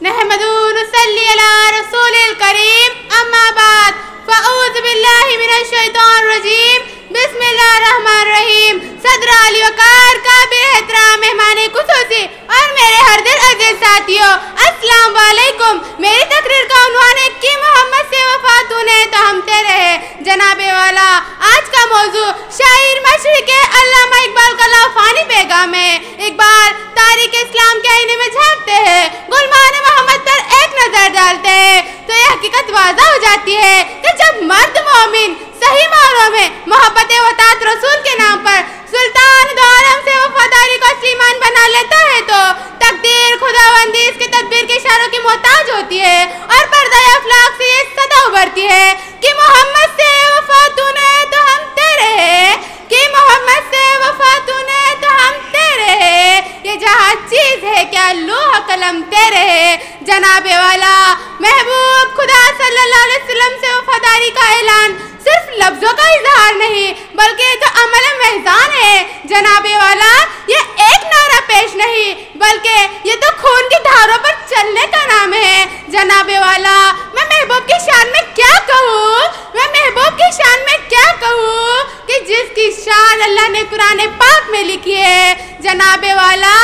नहमदु नुसल्ली अला रसूलिल करीम, अम्मा बाद, फ़अऊज़ु बिल्लाहि मिनश शैतानिर रजीम, बिस्मिल्लाहिर रहमानिर रहीम। सदर अली वकार काबिल एहतराम मेहमाने खुसूसी और मेरे हर दिल अजीज साथियों, अस्सलाम वालेकुम। मेरी तकरीर का उन्वान है कि मोहम्मद से वफा तूने तो हम तेरे हैं जनाबे वाला। आज का मौजू शायर मशरिक़ अल्लामा इकबाल का लाफानी पैगाम है। इकबाल तारीख़ इस्लाम के आईने में झांकते हैं, गुलमान मोहम्मद पर एक नजर डालते हैं तो यह हकीकत वाज़ा हो जाती है कि जब मर्द मोमिन सही मानों में मोहब्बत वतात रसूल के नाम पर सुल्तान दो आलम से वफादारी को असली ईमान बना लेता है तो तकदीर खुदाबंदी इसके तदबीर के इशारों की मोहताज होती है और पर्दा अफलाक से ये सदा उभरती है कि मोहम्मद से वफा तूने तो हम तेरे हैं, कि मोहम्मद से वफा तूने तो हम तेरे हैं। ये जहाँ चीज़ है क्या लोहा कलम तेरे है जनाबे वाला। महबूब खुदा सल्लल्लाहु अलैहि वसल्लम से वफादारी का ऐलान सिर्फ लफ्जों का इजहार नहीं बल्कि तो अमल मेहजान है जनाबे वाला। ये एक नारा पेश नहीं बल्कि ये तो खून की धारों पर चलने का नाम है जनाबे वाला। मैं महबूब की शान में क्या कहूँ, मैं महबूब की शान में क्या कहूँ कि जिसकी शान अल्लाह ने कुरान पाक में लिखी है जनाबे वाला।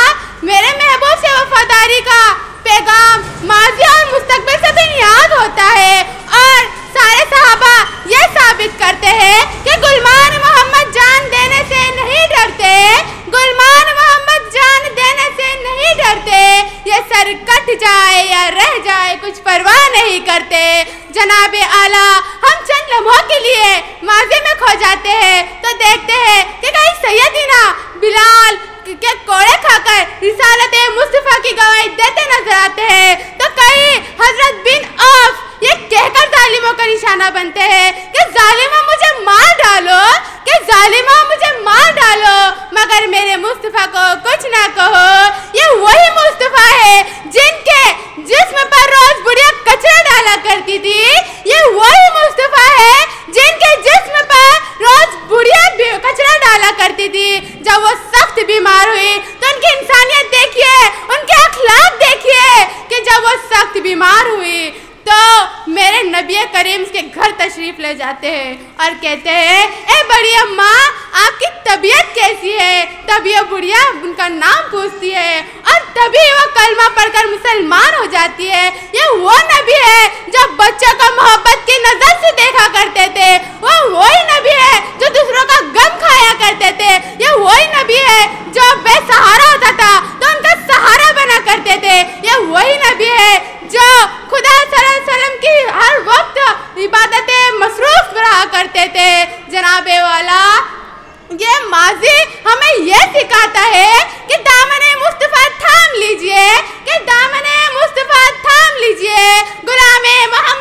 मेरे महबूब से वफादारी का पैगाम माज़ी और मुस्तकबिल से भी याद होता है और सारे सहाबा ये साबित करते हैं कि गुलमान मोहम्मद जान देने से नहीं डरते, गुलमान मोहम्मद जान देने से नहीं डरते। ये सर कट जाए या रह जाए कुछ परवाह नहीं करते जनाबे आला। हम चंद लम्हों के लिए माज़ी में खो जाते हैं तो देखते हैं कि कहीं सैयदना बिलाल के कोड़े खाकर रिसालत मुस्तफ़ा की गवाही देते नजर आते हैं तो कहीं हजरत बिन औफ ये कहकर जालिमों का निशाना बनते हैं कि जालिमों मुझे मार डालो, कि जालिमों मुझे मार डालो मगर मेरे मुस्तफ़ा को कुछ ना कहो। ये वही मुस्तफ़ा है जिनके जिस्म पर रोज बुढ़िया कचरा डाला करती थी, ये वही मुस्तफ़ा है जिनके जिस्म पर रोज बुढ़िया कचरा डाला करती थी। जब वो सख्त बीमार हुई तो उनकी इंसानियत देखिए, उनके अखलाक देखिए कि जब वो सख्त बीमार हुई तो मेरे नबी करीम के घर तशरीफ ले जाते हैं और कहते हैं ए बड़ी अम्मा आपकी तबीयत कैसी है। तभी वो बुढ़िया उनका नाम पूछती है और तभी वो कलमा पढ़कर मुसलमान हो जाती है। ये वो नबी है जो बच्चों को मोहब्बत की नजर से देखा करते थे, वो वही नबी है जो दूसरों का गम खाया करते थे, ये वही नबी है जो बेसहारा होता था तो उनका सहारा बना करते थे, ये वही नबी है जो खुदा सल्लल्लाहु अलैहि वसल्लम की हर वक्त इबादतें मसरूफ रहा करते थे जनाबे वाला। ये माजी हमें ये सिखाता है कि दामने मुस्तफ़ा थाम लीजिए, कि दामने मुस्तफ़ा थाम लीजिए। गुलामे मोहम्मद